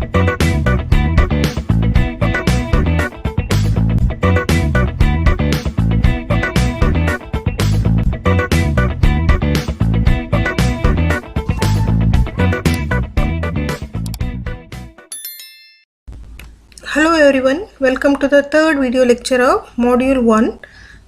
Hello everyone, welcome to the third video lecture of Module 1,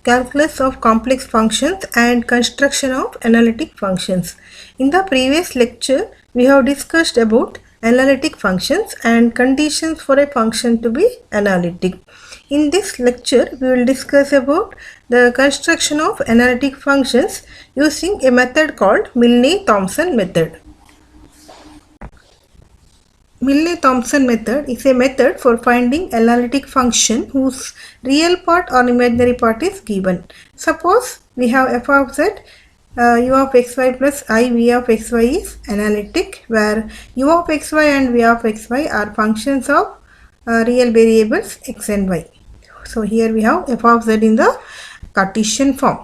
Calculus of Complex Functions and Construction of Analytic Functions. In the previous lecture, we have discussed about analytic functions and conditions for a function to be analytic. In this lecture, we will discuss about the construction of analytic functions using a method called Milne-Thomson method. Milne-Thomson method is a method for finding analytic function whose real part or imaginary part is given. Suppose we have f of z, u of xy plus I v of xy is analytic, where u of xy and v of xy are functions of real variables x and y. So here we have f of z in the Cartesian form.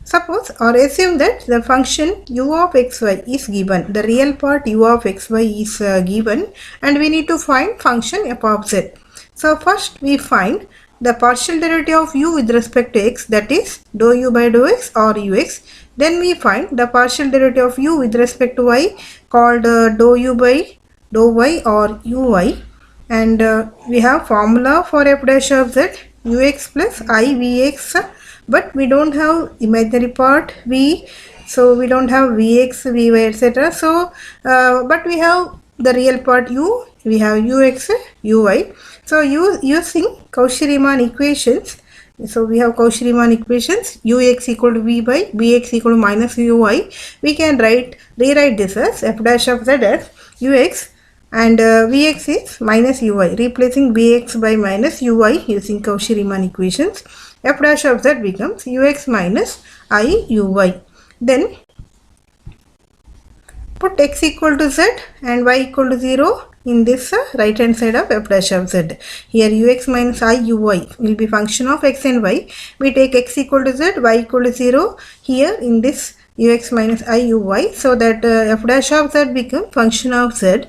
Suppose or assume that the function u of xy is given, the real part u of xy is given, and we need to find function f of z. So first we find the partial derivative of u with respect to x, that is dou u by dou x or ux. Then we find the partial derivative of u with respect to y, called dou u by dou y or uy. And we have formula for f dash of z, ux plus I vx. But we don't have imaginary part v, so we don't have vx, vy, etc. So but we have the real part u, we have ux, uy. So using Cauchy-Riemann equations, so we have Cauchy-Riemann equations, ux equal to v by bx equal to minus uy. We can rewrite this as f dash of z as ux and vx is minus uy, replacing bx by minus uy using Cauchy-Riemann equations. F dash of z becomes ux minus I uy. Then put x equal to z and y equal to 0 in this right hand side of f dash of z. Here ux minus I uy will be function of x and y. We take x equal to z, y equal to 0 here in this ux minus I uy, so that f dash of z becomes function of z,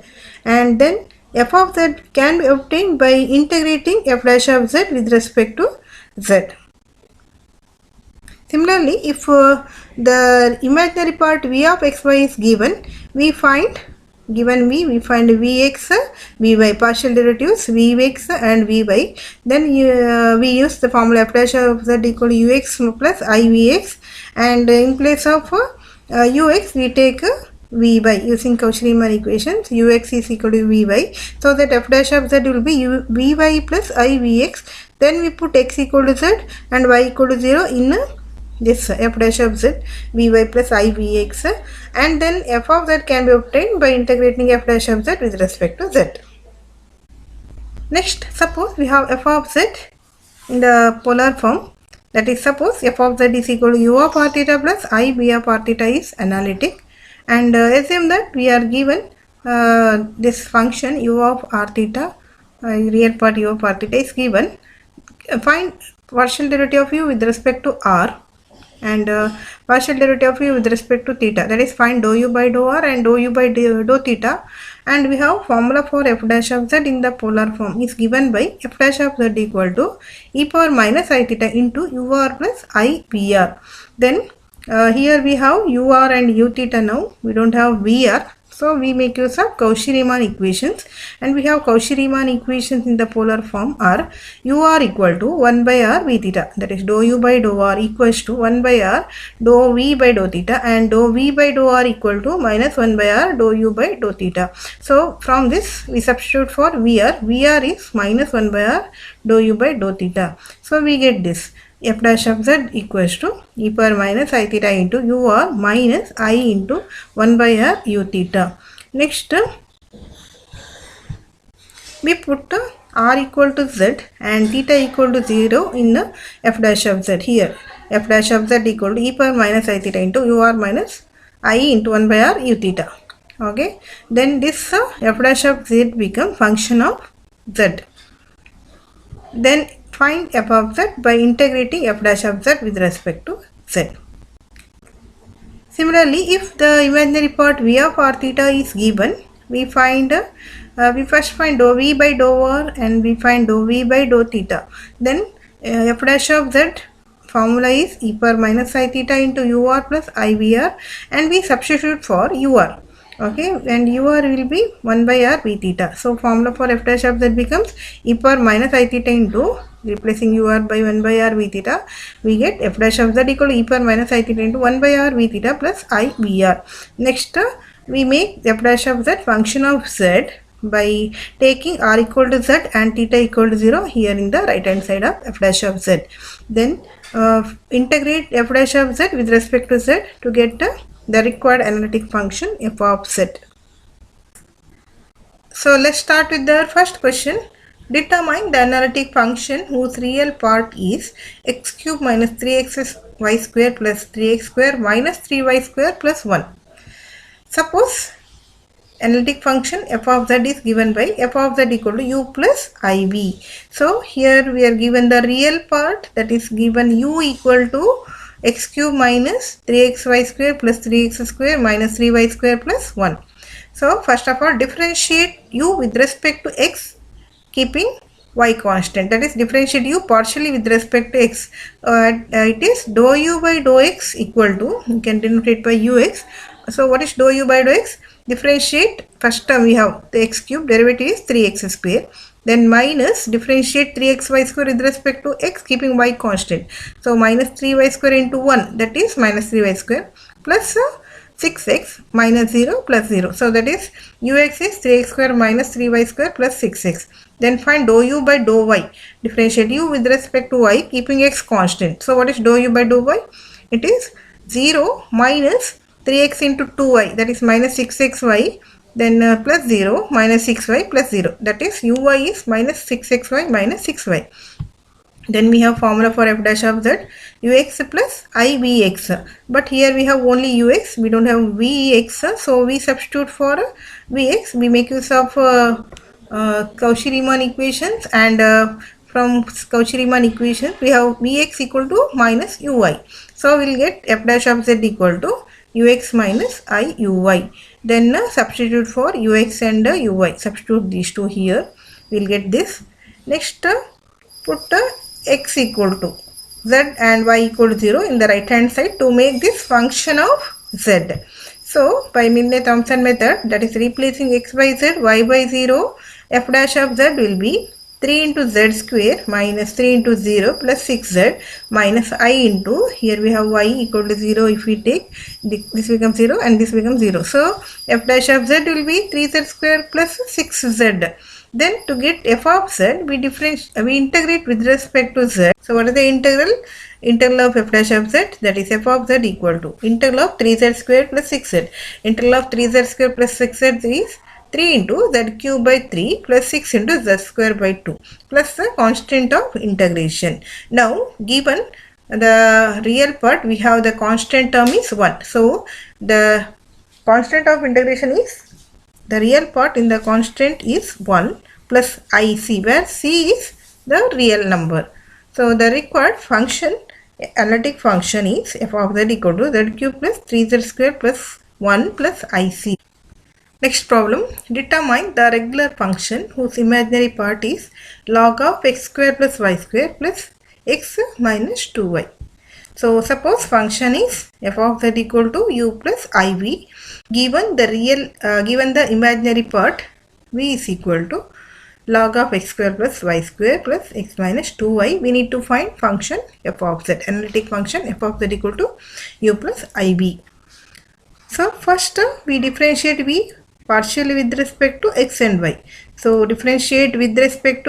and then f of z can be obtained by integrating f dash of z with respect to z. Similarly, if the imaginary part v of xy is given, we find given v, we find vx, vy, partial derivatives vx and vy. Then we use the formula f dash of z equal to ux plus I vx, and in place of ux we take vy using Cauchy-Riemann equations. Ux is equal to vy, so that f dash of z will be vy plus I vx. Then we put x equal to z and y equal to 0 in this f dash of z, vy plus I vx, and then f of z can be obtained by integrating f dash of z with respect to z. Next, suppose we have f of z in the polar form, that is, suppose f of z is equal to u of r theta plus I v of r theta is analytic, and assume that we are given this function u of r theta, real part u of r theta is given. Find partial derivative of u with respect to r and partial derivative of u with respect to theta, that is, find dou u by dou r and dou u by dou theta. And we have formula for f dash of z in the polar form is given by f dash of z equal to e power minus I theta into ur plus I vr. Then here we have ur and u theta. Now we don't have vr, so we make use of Cauchy-Riemann equations, and we have Cauchy-Riemann equations in the polar form are ur equal to 1 by r v theta, that is dou u by dou r equals to 1 by r dou v by dou theta, and dou v by dou r equal to minus 1 by r dou u by dou theta. So from this we substitute for vr is minus 1 by r dou u by dou theta. So we get this f dash of z equals to e power minus I theta into ur minus I into 1 by r u theta. Next, we put r equal to z and theta equal to 0 in f dash of z. Here f dash of z equal to e power minus I theta into ur minus I into 1 by r u theta. Okay, then this f dash of z become function of z. Then find f of z by integrating f dash of z with respect to z. Similarly, if the imaginary part v of r theta is given, we first find dou v by dou r and we find dou v by dou theta. Then f dash of z formula is e power minus I theta into ur plus ivr, and we substitute for ur. Okay, and ur will be 1 by r v theta. So formula for f dash of z becomes e power minus I theta into, replacing ur by 1 by r v theta, we get f dash of z equal to e power minus I theta into 1 by r v theta plus ivr. Next, we make f dash of z function of z by taking r equal to z and theta equal to 0 here in the right hand side of f dash of z. Then integrate f dash of z with respect to z to get the required analytic function f of z. So let's start with the first question. Determine the analytic function whose real part is x cube minus 3xy square plus 3x square minus 3y square plus 1. Suppose analytic function f of z is given by f of z equal to u plus iv. So here we are given the real part, that is given u equal to x cube minus 3xy square plus 3x square minus 3y square plus 1. So first of all, differentiate u with respect to x keeping y constant, that is differentiate u partially with respect to x. It is dou u by dou x equal to, you can denote it by ux. So what is dou u by dou x? Differentiate, first term we have the x cube, derivative is 3x square, then minus differentiate 3xy square with respect to x keeping y constant. So minus 3y square into 1, that is minus 3y square, plus 6x minus 0 plus 0. So that is ux is 3x square minus 3y square plus 6x. Then find dou u by dou y. Differentiate u with respect to y keeping x constant. So what is dou u by dou y? It is 0 minus 3x into 2y, that is minus 6xy, then plus 0 minus 6y plus 0, that is uy is minus 6xy minus 6y. Then we have formula for f dash of z, ux plus ivx, but here we have only ux, we don't have vx, so we substitute for vx. We make use of Cauchy-Riemann equations, and from Cauchy-Riemann equations we have vx equal to minus uy, so we'll get f dash of z equal to ux minus iuy. Then substitute for ux and uy, substitute these two here, we'll get this. Next, put x equal to z and y equal to 0 in the right hand side to make this function of z. So by Milne-Thomson method, that is replacing x by z, y by 0, f dash of z will be 3 into z square minus 3 into 0 plus 6z minus I into, here we have y equal to 0, if we take this becomes 0 and this becomes 0. So f dash of z will be 3z square plus 6z. Then to get f of z, we integrate with respect to z. So what is the integral? Integral of f dash of z, that is f of z equal to integral of 3z square plus 6z. Integral of 3z square plus 6z is 3 into z cube by 3 plus 6 into z square by 2 plus the constant of integration. Now given the real part, we have the constant term is 1. So the constant of integration is, the real part in the constant is 1 plus ic, where c is the real number. So the required function, analytic function is f of z equal to z cube plus 3z square plus 1 plus ic. Next problem, determine the regular function whose imaginary part is log of x square plus y square plus x minus 2y. So suppose function is f of z equal to u plus iv, given the imaginary part v is equal to log of x square plus y square plus x minus 2y. We need to find function f of z, analytic function f of z equal to u plus iv. So first we differentiate v partially with respect to x and y. So differentiate v with respect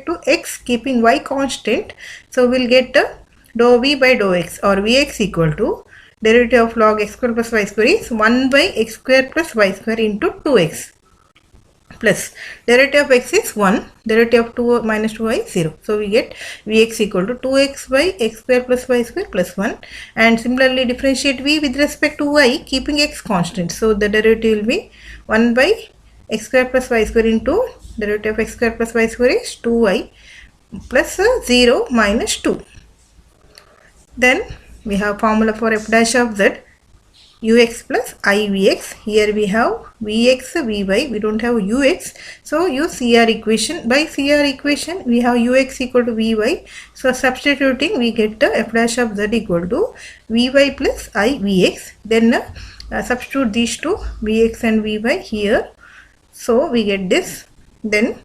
to x keeping y constant. So we'll get dou v by dou x, or vx equal to derivative of log x square plus y square is 1 by x square plus y square into 2x plus derivative of x is 1, derivative of 2 minus 2y is 0. So we get vx equal to 2x by x square plus y square plus 1, and similarly differentiate v with respect to y keeping x constant. So the derivative will be 1 by x square plus y square into derivative of x square plus y square is 2y plus 0 minus 2. Then we have formula for f dash of z, ux plus I Vx. Here we have Vx, Vy, we don't have ux. So use CR equation. By CR equation, we have ux equal to Vy. So substituting, we get f dash of z equal to Vy plus I Vx. Then substitute these two, Vx and Vy here. So we get this. Then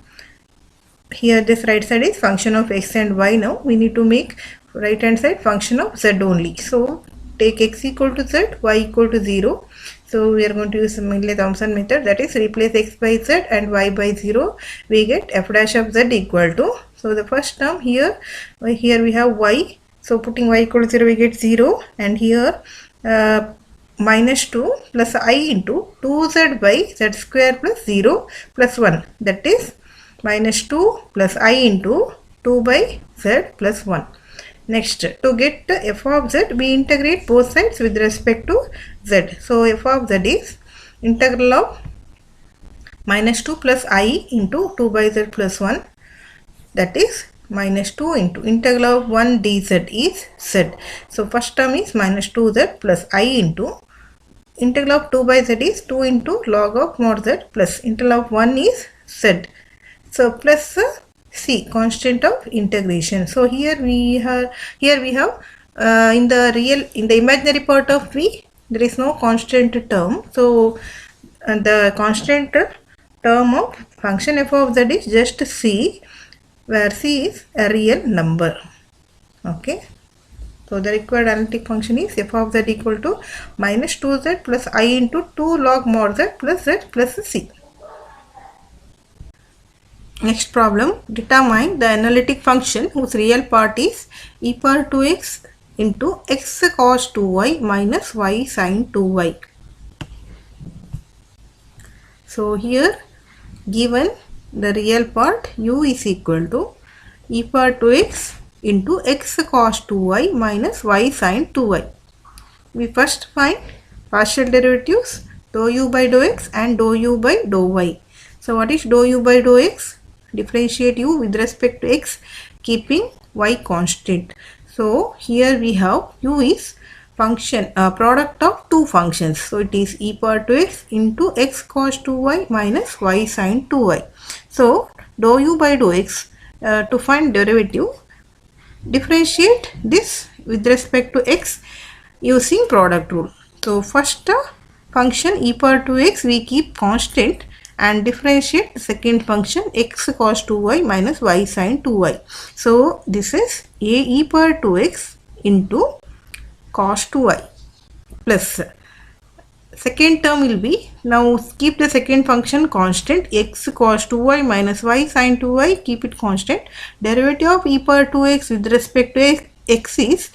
here this right side is function of x and y. Now we need to make right hand side function of z only. So take x equal to z, y equal to 0. So we are going to use Milley-Thomson method, that is replace x by z and y by 0. We get f dash of z equal to, so the first term here we have y. So putting y equal to 0, we get 0, and here minus 2 plus I into 2z by z square plus 0 plus 1, that is minus 2 plus I into 2 by z plus 1. Next, to get the f of z, we integrate both sides with respect to z. So f of z is integral of minus 2 plus I into 2 by z plus 1, that is minus 2 into integral of 1 dz is z. So first term is minus 2z plus I into integral of 2 by z is 2 into log of mod z plus integral of 1 is z. So plus c, constant of integration. So here we have in the imaginary part of v, there is no constant term. So the constant term of function f of z is just c, where c is a real number. Okay. So the required analytic function is f of z equal to minus 2z plus I into 2 log mod z plus z plus c. Next problem, determine the analytic function whose real part is e power 2x into x cos 2y minus y sin 2y. So here given the real part u is equal to e power 2x into x cos 2y minus y sin 2y. We first find partial derivatives dou u by dou x and dou u by dou y. So what is dou u by dou x? Differentiate u with respect to x, keeping y constant. So here we have u is function product of two functions. So it is e power 2x into x cos 2y minus y sin 2y. So dou u by dou x, to find derivative, differentiate this with respect to x using product rule. So first function e power 2x we keep constant and differentiate the second function x cos 2y minus y sin 2y. So this is a e power 2x into cos 2y plus second term will be, now keep the second function constant, x cos 2y minus y sin 2y, keep it constant. Derivative of e power 2x with respect to x is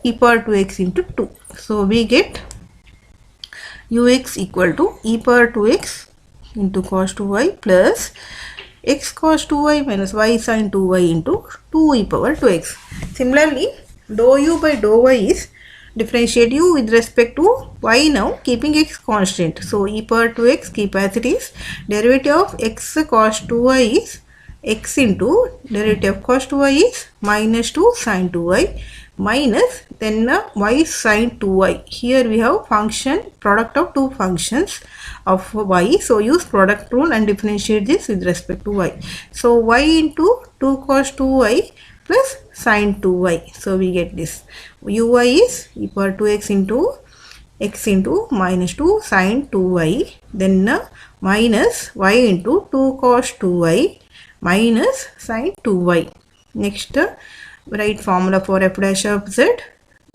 e power 2x into 2. So we get ux equal to e power 2x into cos 2y plus x cos 2y minus y sin 2y into 2 e power 2x. Similarly, dou u by dou y is differentiate u with respect to y now, keeping x constant. So e power 2x keep as it is. Derivative of x cos 2y is x into derivative of cos 2y is minus 2 sin 2y minus then y sin 2y. Here we have function product of two functions of y. So use product rule and differentiate this with respect to y. So y into 2 cos 2y plus sin 2y. So we get this. Uy is e power 2x into x into minus 2 sin 2y, then minus y into 2 cos 2y minus sin 2y. Next, write formula for f dash of z.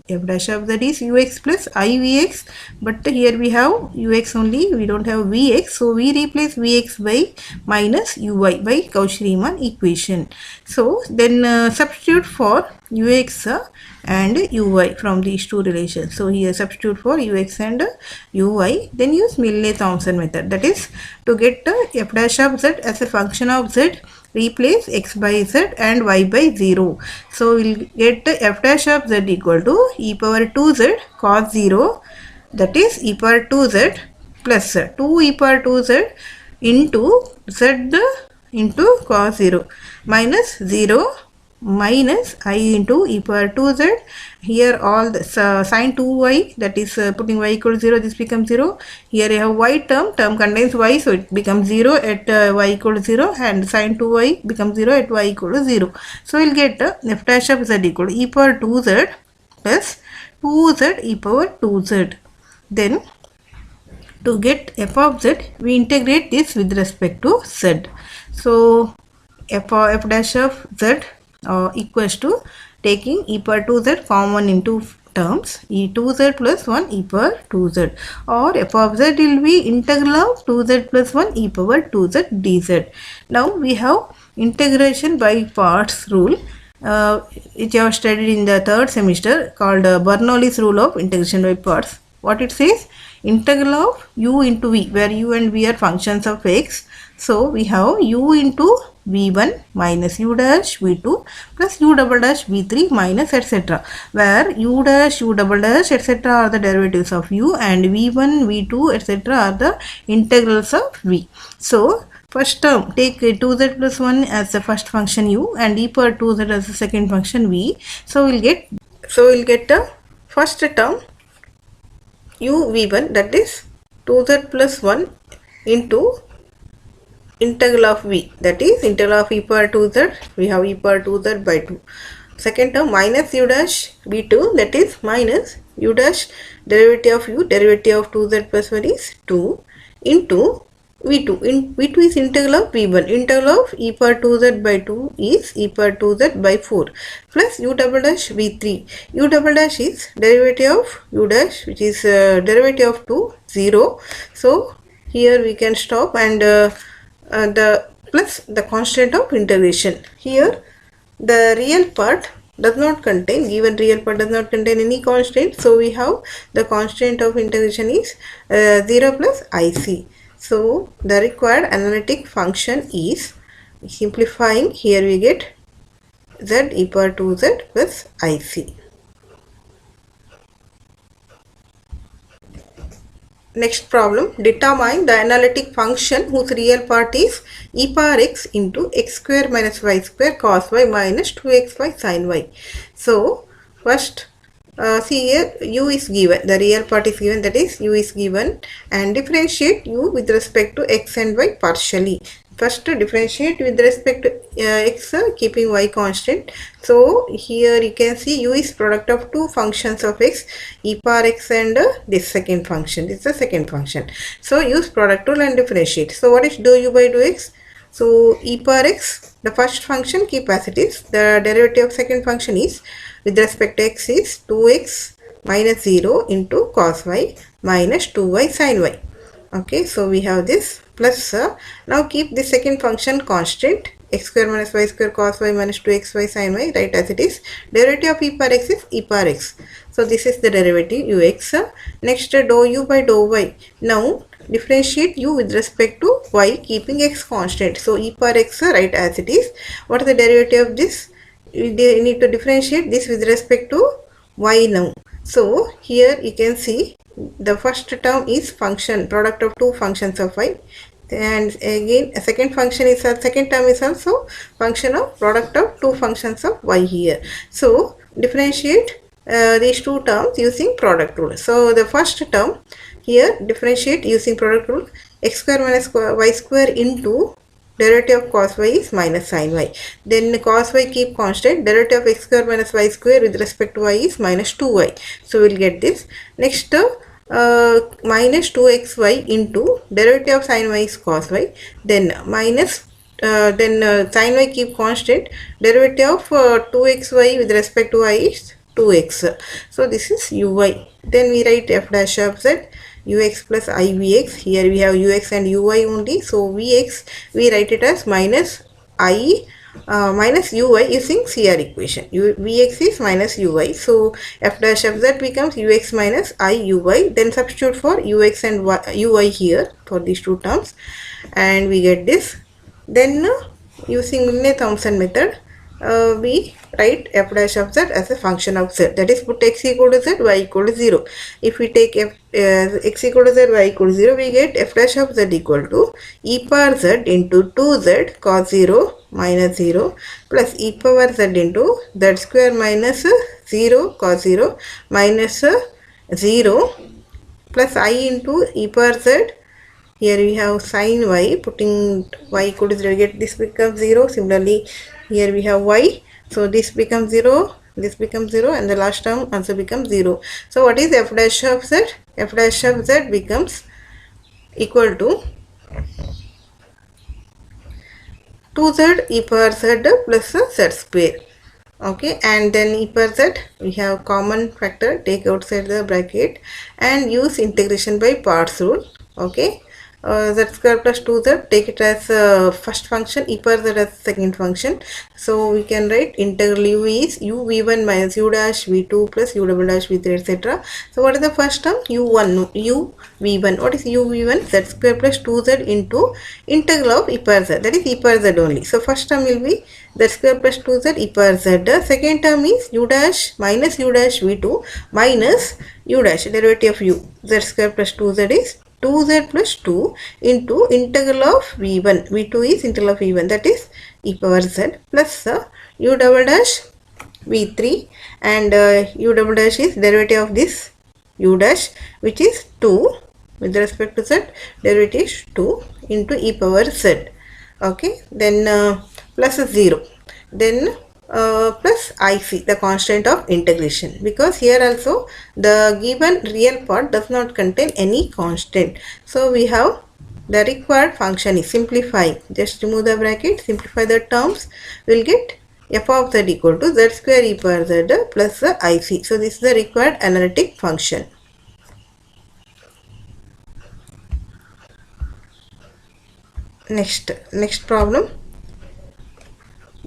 F dash of z is ux plus I Vx, but here we have ux only, we don't have Vx, so we replace Vx by minus uy by Cauchy-Riemann equation. So then substitute for ux and uy from these two relations. So here substitute for ux and uy, then use Milley-Thomson method, that is to get f dash of z as a function of z, replace x by z and y by 0. So we'll get f dash of z equal to e power 2z cos 0, that is e power 2z plus 2 e power 2z into z into cos 0 minus 0 minus I into e power 2z. Here all the sine 2y, that is putting y equal to 0, this becomes 0. Here you have y term contains y, so it becomes 0 at y equal to 0, and sine 2y becomes 0 at y equal to 0. So we'll get f dash of z equal to e power 2z plus 2z e power 2z. Then to get f of z, we integrate this with respect to z. So f dash of z equals to taking e power 2z common into terms, e 2z plus 1 e power 2z, or f of z will be integral of 2z plus 1 e power 2z dz. Now we have integration by parts rule, which I have studied in the third semester, called Bernoulli's rule of integration by parts. What it says? Integral of u into v, where u and v are functions of x. So we have u into v1 minus u dash v2 plus u double dash v3 minus etc., where u dash, u double dash etc. are the derivatives of u, and v1, v2 etc. are the integrals of v. So first term, take 2z plus 1 as the first function u and e power 2z as the second function v. So we'll get the first term u v1, that is 2z plus 1 into integral of v, that is integral of e power 2z, we have e power 2z by 2. Second term minus u dash v2, that is minus u dash derivative of u, derivative of 2z plus 1 is 2 into v2. V2 is integral of v1, integral of e power 2z by 2 is e power 2z by 4 plus u double dash v3. U double dash is derivative of u dash, which is derivative of 2, 0. So here we can stop, and the plus the constant of integration. Here the real part does not contain, given real part does not contain any constant, so we have the constant of integration is 0 plus ic. So the required analytic function is, simplifying, here we get z e power 2z plus ic. Next problem, determine the analytic function whose real part is e power x into x square minus y square cos y minus 2xy sin y. So first see here, u is given, the real part is given, that is u is given, and differentiate u with respect to x and y partially. First differentiate with respect to x, keeping y constant. So here you can see u is product of two functions of x, e power x and this second function, this is the second function. So use product rule and differentiate. So what is dou u by dou x? So e power x, the first function, keep as it is. The derivative of second function is, with respect to x, is 2x minus 0 into cos y minus 2y sin y. Okay, so we have this plus, now keep the second function constant, x square minus y square cos y minus 2xy sin y, right as it is. Derivative of e power x is e power x. So this is the derivative ux. Next dou u by dou y. Now differentiate u with respect to y, keeping x constant. So e power x, right as it is. What is the derivative of this? We need to differentiate this with respect to y now. So here you can see the first term is function, product of two functions of y, and again a second function is, second term is also function of product of two functions of y here. So differentiate these two terms using product rule. So the first term here, differentiate using product rule, x square minus y square into derivative of cos y is minus sin y. Then cos y keep constant, derivative of x square minus y square with respect to y is minus 2y. So we'll get this. Next minus 2xy into derivative of sin y is cos y, then minus sin y keep constant, derivative of 2xy with respect to y is 2x. So this is uy. Then we write f dash of z ux plus ivx. Here we have ux and uy only, so vx we write it as minus I minus uy using CR equation. Vx is minus uy, so f dash of z becomes ux minus I uy. Then substitute for ux and uy here for these two terms, and we get this. Then using Milne-Thomson method, we write f dash of z as a function of z, that is put x equal to z, y equal to 0. If we take x equal to z, y equal to 0, we get f dash of z equal to e power z into 2z cos 0 minus 0 plus e power z into z square minus 0 cos 0 minus 0 plus I into e power z. Here we have sin y, putting y equal to 0, get this becomes 0. Similarly, here we have y, so this becomes 0, this becomes 0, and the last term also becomes 0. So what is f dash of z? F dash of z becomes equal to 2z e power z plus z square. Okay, and then e power z, we have common factor, take outside the bracket and use integration by parts rule. Okay, z square plus 2z, take it as first function, e power z as second function. So we can write integral u is u v1 minus u dash v2 plus u double dash v3, etc. So what is the first term? u1, u v1. What is u v1? Z square plus 2z into integral of e power z, that is e power z only. So first term will be z square plus 2z e power z. Second term is u dash minus u dash v2 minus u dash, derivative of u, z square plus 2z is 2z plus 2 into integral of v1, v2 is integral of v1, that is e power z, plus u double dash v3, and u double dash is derivative of this u dash, which is 2 with respect to z, derivative is 2 into e power z. Okay, then plus 0, then plus IC, the constant of integration, because here also the given real part does not contain any constant. So we have the required function is simplify, just remove the bracket, simplify the terms, we'll get f of z equal to z square e power z plus IC. So this is the required analytic function. Next problem.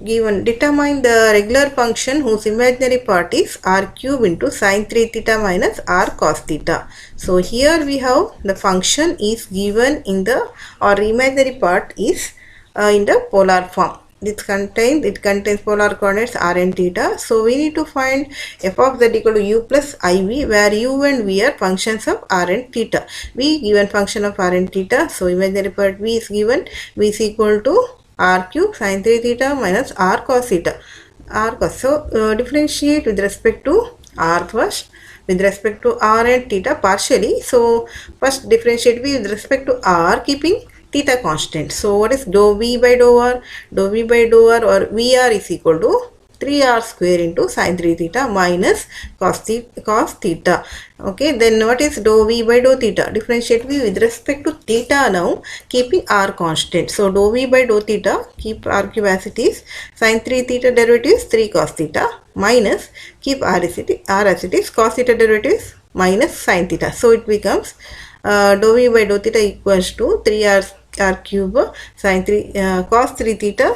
Given, determine the regular function whose imaginary part is r cube into sin 3 theta minus r cos theta. So here we have the function is given in the, or imaginary part is in the polar form. It contains polar coordinates r and theta. So we need to find f of z equal to u plus iv, where u and v are functions of r and theta. V given function of r and theta. So imaginary part v is given, v is equal to r cube sin 3 theta minus r cos theta. R cos. So differentiate with respect to r first, with respect to r and theta partially. So first differentiate v with respect to r, keeping theta constant. So what is dou v by dou r? Dou v by dou r, or vr, is equal to 3r square into sin 3 theta minus cos theta. Okay, then what is dou v by dou theta? Differentiate v with respect to theta now, keeping r constant. So dou v by dou theta, keep r cube as it is, sin 3 theta derivative is 3 cos theta, minus keep r as it is, cos theta derivative is minus sin theta. So it becomes dou v by dou theta equals to 3r cube sin 3 cos 3 theta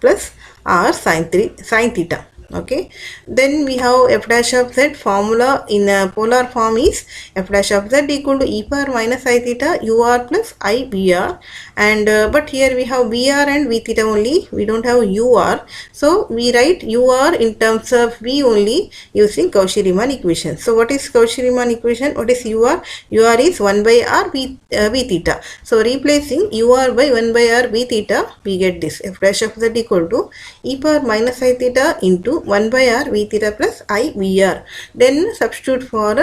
plus r sin theta. Okay, then we have f dash of z formula in a polar form is f dash of z equal to e power minus I theta ur plus I vr, and but here we have vr and v theta only, we don't have ur. So we write ur in terms of v only using Cauchy-Riemann equation. So what is Cauchy-Riemann equation? What is ur? Ur is 1 by r v theta. So replacing ur by 1 by r v theta, we get this f dash of z equal to e power minus I theta into 1 by r v theta plus I vr. Then substitute for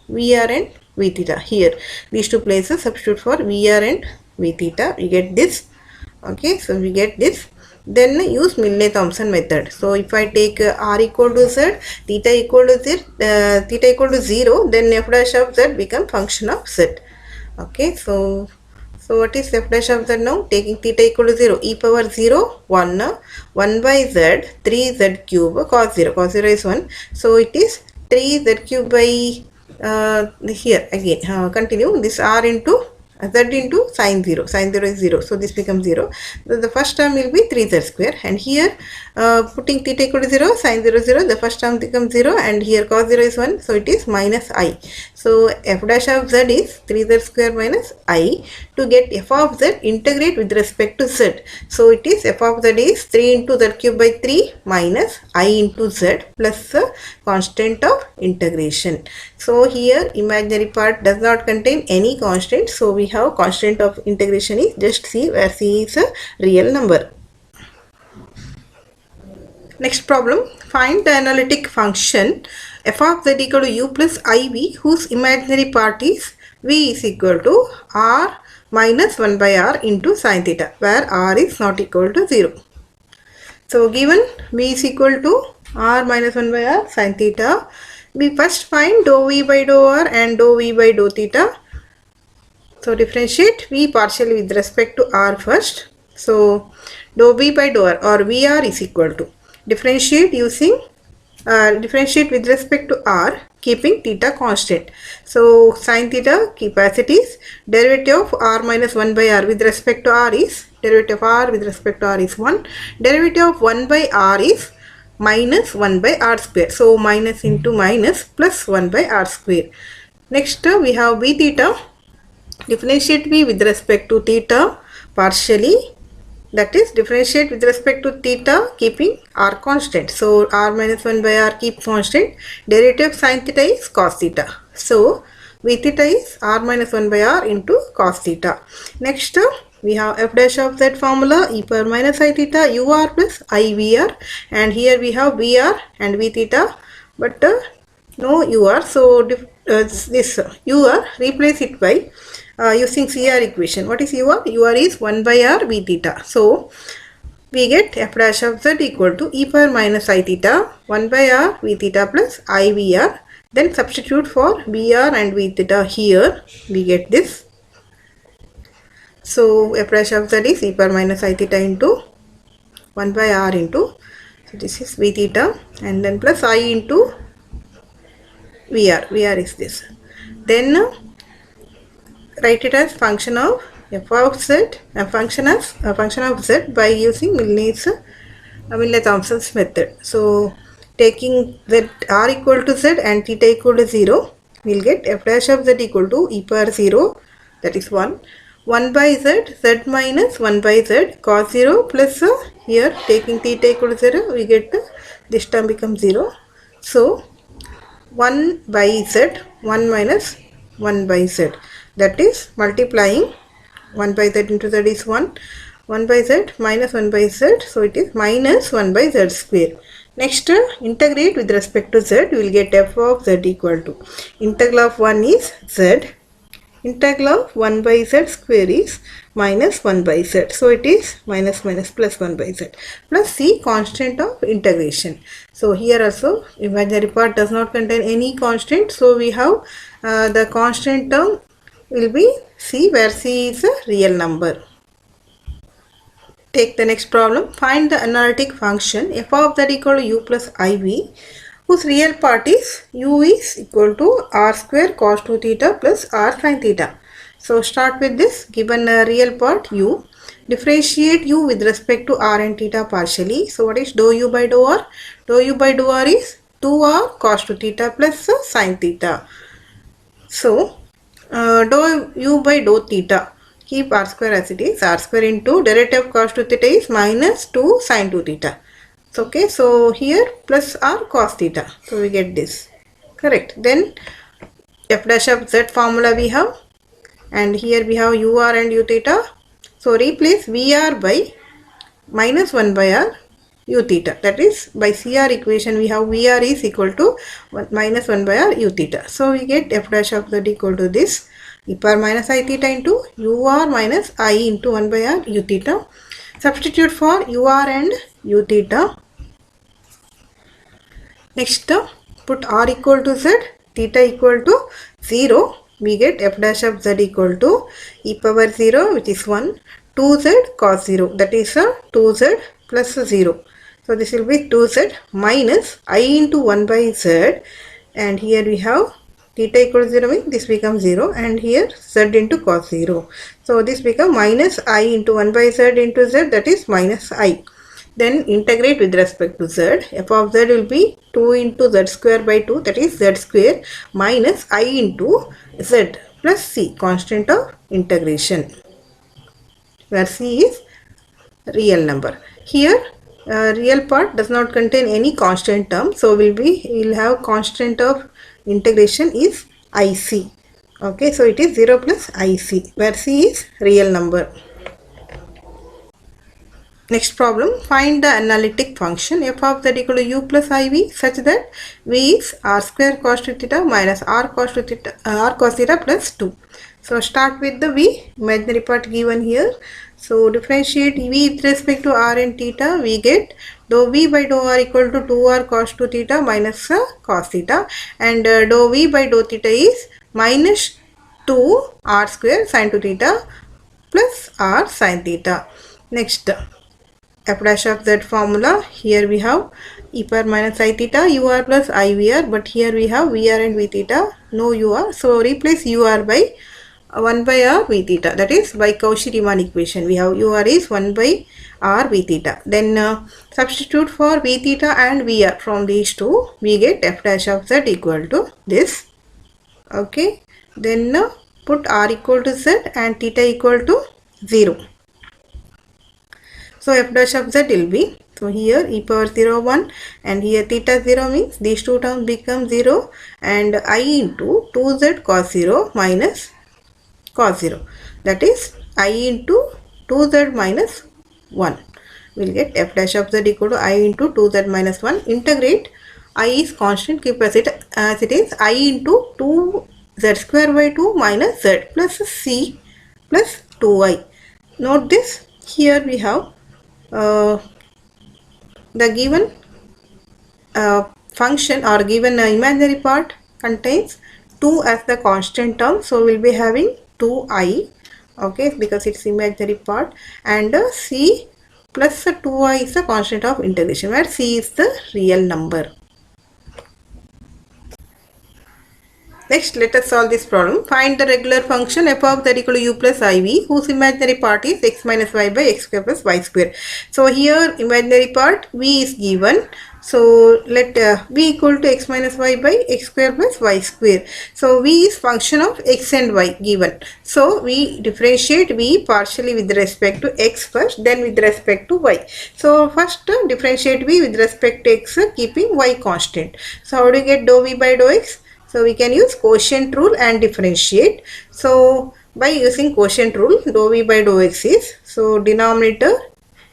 vr and v theta. Here these two places substitute for vr and v theta, we get this. Okay, so we get this. Then use Milne-Thomson method. So if I take r equal to z, theta equal to 0, then f dash of z become function of z. Okay, so what is f dash of z now? Taking theta equal to 0, e power 0, 1 by z, 3z cube, cos 0 is 1. So it is 3z cube by, here again, continue, this r into z into sin 0 is 0, so this becomes 0. So the first term will be 3z square, and here putting theta equal to 0, sin 0 0, the first term becomes 0, and here cos 0 is 1, so it is minus I. So f dash of z is 3z square minus I. To get f of z, integrate with respect to z. So it is f of z is 3 into z cube by 3 minus I into z plus the constant of integration. So here imaginary part does not contain any constant, so we have constant of integration is just c, where c is a real number. Next problem, find the analytic function f of z equal to u plus iv whose imaginary part is v is equal to r minus 1 by r into sin theta, where r is not equal to 0. So given v is equal to r minus 1 by r sin theta, we first find dou v by dou r and dou v by dou theta. So differentiate v partially with respect to r first. So dou v by dou r or vr is equal to differentiate using differentiate with respect to r keeping theta constant. So sin theta keep as it is. Derivative of r minus 1 by r with respect to r is derivative of r with respect to r is 1. Derivative of 1 by r is minus 1 by r square. So minus into minus plus 1 by r square. Next we have b theta. Differentiate v with respect to theta partially, that is differentiate with respect to theta keeping r constant. So r minus 1 by r keep constant. Derivative sin theta is cos theta. So v theta is r minus 1 by r into cos theta. Next we have f dash of z formula e power minus I theta ur plus I vr, and here we have vr and v theta, but no ur. So this ur replace it by using CR equation. What is UR? UR is 1 by R V theta. So we get f dash of z equal to e power minus I theta 1 by R V theta plus I VR. Then substitute for VR and V theta here. We get this. So f dash of z is e power minus I theta into 1 by R into, so this is V theta, and then plus I into VR. VR is this. Then write it as function of f of z, a function of z by using Milne-Thomson's method. So taking z r equal to z and theta equal to 0, we will get f dash of z equal to e power 0, that is 1 by z, z minus 1 by z cos 0 plus here taking theta equal to 0, we get this term becomes 0. So 1 by z, 1 minus 1 by z, that is multiplying 1 by z into z is 1 by z minus 1 by z, so it is minus 1 by z square. Next integrate with respect to z, we will get f of z equal to integral of 1 is z, integral of 1 by z square is minus 1 by z, so it is minus minus plus 1 by z plus c constant of integration. So here also imaginary part does not contain any constant, so we have the constant term will be c, where c is a real number. Take the next problem. Find the analytic function f of z equal to u plus iv whose real part is u is equal to r square cos 2 theta plus r sin theta. So start with this. Given a real part u, differentiate u with respect to r and theta partially. So what is dou u by dou r? Dou u by dou r is 2r cos 2 theta plus sin theta. So dou u by dou theta, keep r square as it is, r square into derivative cos 2 theta is minus 2 sin 2 theta. So, okay, so here plus r cos theta, so we get this, correct. Then f dash of z formula we have, and here we have ur and u theta, so replace vr by minus 1 by r u theta, that is by CR equation we have vr is equal to minus 1 by r u theta. So we get f dash of z equal to this e power minus I theta into ur minus I into 1 by r u theta. Substitute for ur and u theta. Next put r equal to z, theta equal to 0, we get f dash of z equal to e power 0, which is 1, 2z cos 0, that is 2z plus 0. So this will be 2z minus I into 1 by z, and here we have theta equal to 0 means this becomes 0, and here z into cos 0. So this becomes minus I into 1 by z into z, that is minus I. Then integrate with respect to z, f of z will be 2 into z square by 2, that is z square minus I into z plus c, constant of integration, where c is real number. Here real part does not contain any constant term, so we'll have constant of integration is IC. Okay, so it is 0 plus IC, where C is real number. Next problem, find the analytic function f of z equal to u plus iv such that v is r square cos theta minus r cos theta plus 2. So start with the v, imaginary part given here. So differentiate v with respect to r and theta, we get dou v by dou r equal to 2r cos 2 theta minus cos theta, and dou v by dou theta is minus 2r square sin 2 theta plus r sin theta. Next, f dash of z formula, here we have e power minus I theta ur plus I vr, but here we have vr and v theta, no ur, so replace ur by 1 by r v theta, that is by Cauchy-Riemann equation. We have ur is 1 by r v theta. Then substitute for v theta and vr from these two, we get f dash of z equal to this. Okay, then put r equal to z and theta equal to 0. So f dash of z will be, so here e power 0 1 and here theta 0 means these two terms become 0, and I into 2z cos 0 minus cos 0, that is I into 2z minus 1. We will get f dash of z equal to I into 2z minus 1. Integrate, I is constant, keep as it is, I into 2z square by 2 minus z plus c plus 2y. Note this, here we have the given function or given imaginary part contains 2 as the constant term, so we will be having 2i, okay, because it's imaginary part, and c plus 2i is the constant of integration, where c is the real number. Next, let us solve this problem. Find the regular function f of z equal to u plus iv whose imaginary part is x minus y by x square plus y square. So here imaginary part v is given. So let v equal to x minus y by x square plus y square. So v is function of x and y given. So we differentiate v partially with respect to x first, then with respect to y. So first differentiate v with respect to x, keeping y constant. So how do you get dou v by dou x? So we can use quotient rule and differentiate. So by using quotient rule, dou v by dou x is, so denominator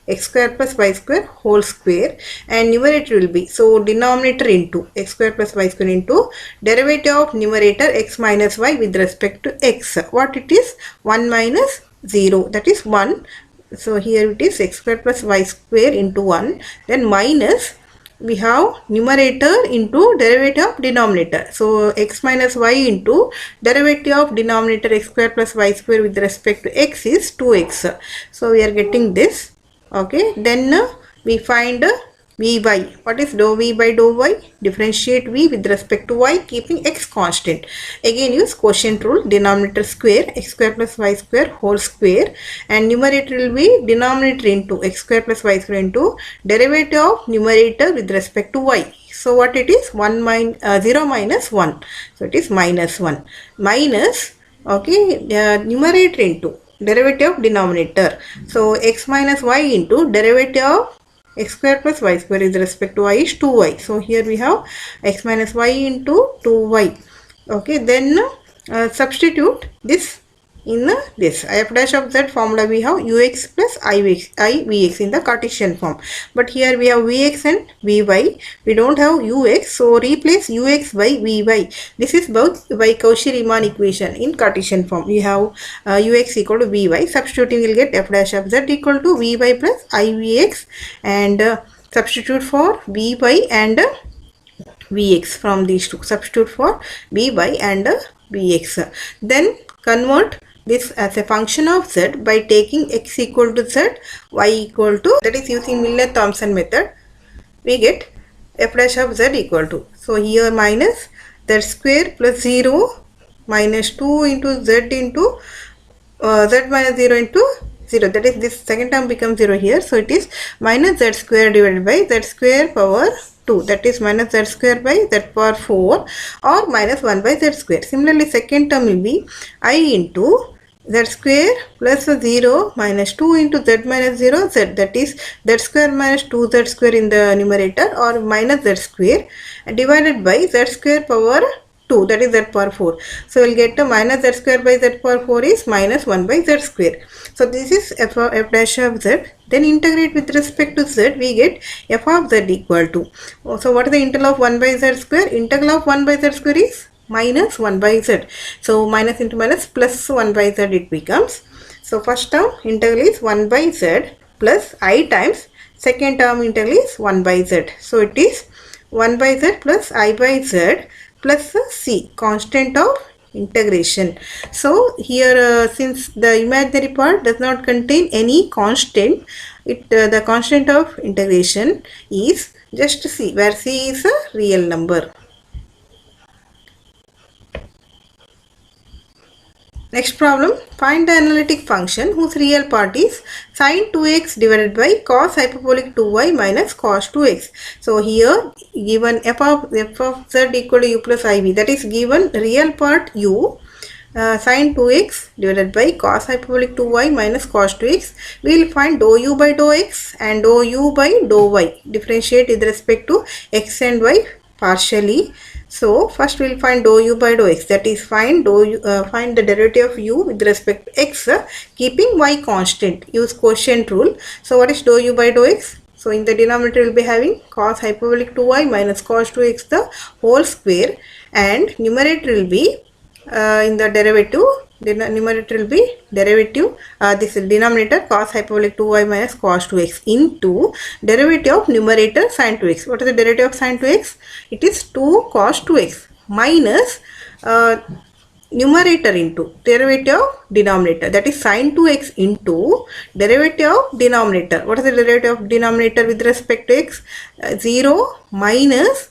x square plus y square whole square, and numerator will be, so denominator into x square plus y square into derivative of numerator x minus y with respect to x. What it is? 1 minus 0, that is 1. So here it is x square plus y square into 1, then minus, we have numerator into derivative of denominator. So x minus y into derivative of denominator x square plus y square with respect to x is 2x. So we are getting this. Okay, then we find vy. What is dou v by dou y? Differentiate v with respect to y, keeping x constant. Again use quotient rule, denominator square x square plus y square whole square, and numerator will be denominator into x square plus y square into derivative of numerator with respect to y. So what it is? 0 minus 1. So it is minus 1. Minus, okay, numerator into derivative of denominator. So x minus y into derivative of x square plus y square with respect to y is 2y. So here we have x minus y into 2y. Okay, then substitute this in this f dash of z formula. We have ux plus ivx in the Cartesian form, but here we have vx and vy. We don't have ux, so replace ux by vy. This is both by Cauchy-Riemann equation in Cartesian form. We have ux equal to vy. Substituting, will get f dash of z equal to vy plus ivx, and substitute for vy and vx from these two. Substitute for vy and vx. Then convert this as a function of z by taking x equal to z, y equal to, that is using Milnor-Thomson method, we get f dash of z equal to, so here minus z square plus 0 minus 2 into z into z minus 0 into 0, that is this second term becomes 0 here. So it is minus z square divided by z square power 2, that is minus z square by z power 4, or minus 1 by z square. Similarly, second term will be I into z square plus 0 minus 2 into z minus 0 z, that is z square minus 2z square in the numerator, or minus z square, divided by z square power 2, that is z power 4. So we'll get minus z square by z power 4 is minus 1 by z square. So this is f dash of z. Then integrate with respect to z, we get f of z equal to. So what is the integral of 1 by z square? Integral of 1 by z square is minus 1 by z. So minus into minus plus 1 by z it becomes. So first term integral is 1 by z plus I times second term integral is 1 by z. So it is 1 by z plus I by z plus c, constant of integration. So here since the imaginary part does not contain any constant, the constant of integration is just c, where c is a real number. Next problem, find the analytic function whose real part is sin 2x divided by cos hyperbolic 2y minus cos 2x. So here given f of z equal to u plus iv, that is given real part u, sin 2x divided by cos hyperbolic 2y minus cos 2x, we will find dou u by dou x and dou u by dou y. Differentiate with respect to x and y partially. So first we will find dou u by dou x, that is find the derivative of u with respect to x keeping y constant. Use quotient rule. So what is dou u by dou x? So in the denominator we will be having cos hyperbolic 2y minus cos 2x the whole square, and numerator will be in the derivative, numerator will be derivative, this is denominator cos hyperbolic 2y minus cos 2x into derivative of numerator sin 2x. What is the derivative of sin 2x? It is 2 cos 2x minus numerator into derivative of denominator, that is sin 2x into derivative of denominator. What is the derivative of denominator with respect to x? 0 minus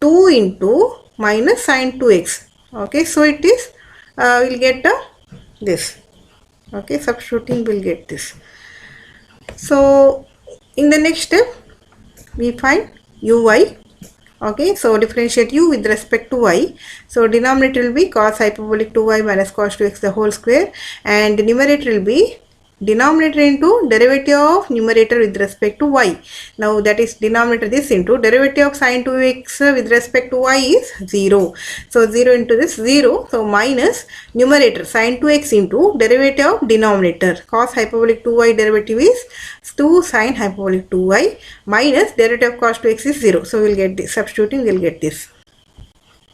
2 into minus sin 2x. Okay, so it is we'll get this. Okay, substituting we'll get this. So in the next step we find uy. Okay, so differentiate u with respect to y. So denominator will be cos hyperbolic 2y minus cos 2x the whole square, and numerator will be denominator into derivative of numerator with respect to y. Now that is denominator this into derivative of sin 2x with respect to y is 0. So 0 into this 0. So minus numerator sin 2x into derivative of denominator. Cos hyperbolic 2y derivative is 2 sin hyperbolic 2y minus derivative of cos 2x is 0. So we will get this. Substituting we will get this.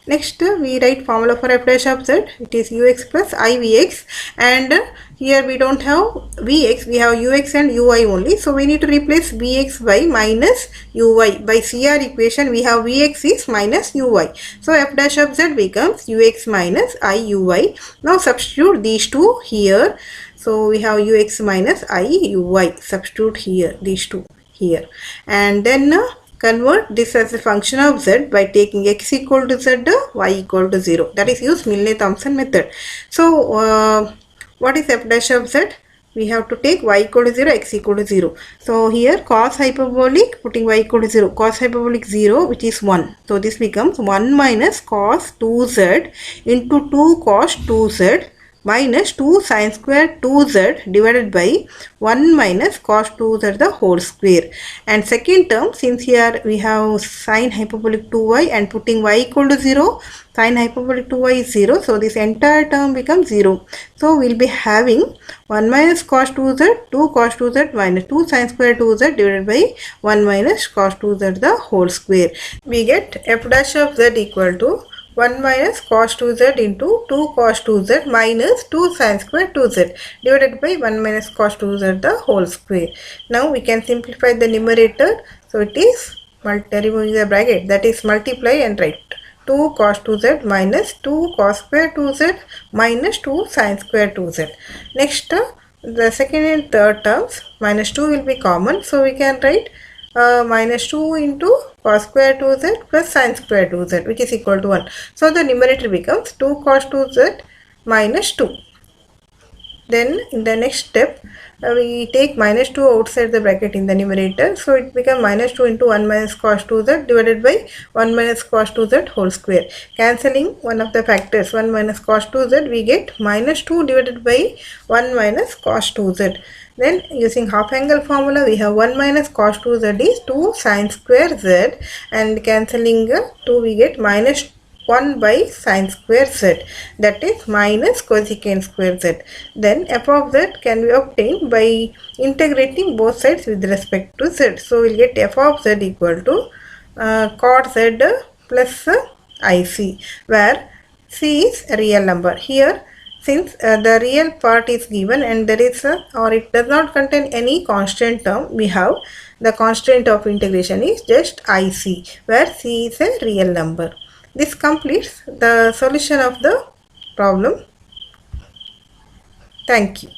Next we write formula for f dash of z. It is ux plus ivx, and here we don't have vx, we have ux and uy only. So we need to replace vx by minus uy. By CR equation we have vx is minus uy. So f dash of z becomes ux minus iuy. Now substitute these two here. So we have ux minus iuy. Substitute here these two here, and then convert this as a function of z by taking x equal to z, y equal to 0. That is use Milne-Thomson method. So what is f dash of z? We have to take y equal to 0, x equal to 0. So here cos hyperbolic, putting y equal to 0, cos hyperbolic 0, which is 1. So this becomes 1 minus cos 2z into 2 cos 2z minus 2 sin square 2z divided by 1 minus cos 2z the whole square. And second term, since here we have sin hyperbolic 2y and putting y equal to 0, sin hyperbolic 2y is 0. So this entire term becomes 0. So we will be having 1 minus cos 2z, 2 cos 2z minus 2 sin square 2z divided by 1 minus cos 2z the whole square. We get f dash of z equal to 1 minus cos 2z into 2 cos 2z minus 2 sin square 2z divided by 1 minus cos 2z the whole square. Now we can simplify the numerator. So it is removing the bracket, that is multiply and write 2 cos 2z minus 2 cos square 2z minus 2 sin square 2z. Next the second and third terms, minus 2 will be common. So we can write minus 2 into cos square 2z plus sin square 2z, which is equal to 1. So the numerator becomes 2 cos 2z minus 2. Then in the next step we take minus 2 outside the bracket in the numerator. So it becomes minus 2 into 1 minus cos 2z divided by 1 minus cos 2z whole square. Cancelling one of the factors, 1 minus cos 2z, we get minus 2 divided by 1 minus cos 2z. Then using half angle formula we have 1 minus cos 2z is 2 sin square z, and cancelling 2 we get minus 1 by sine square z, that is minus cosecant square z. Then f of z can be obtained by integrating both sides with respect to z. So we'll get f of z equal to cot z plus ic, where c is a real number. Here, since the real part is given and there is a, or it does not contain any constant term, we have the constant of integration is just ic, where c is a real number. This completes the solution of the problem. Thank you.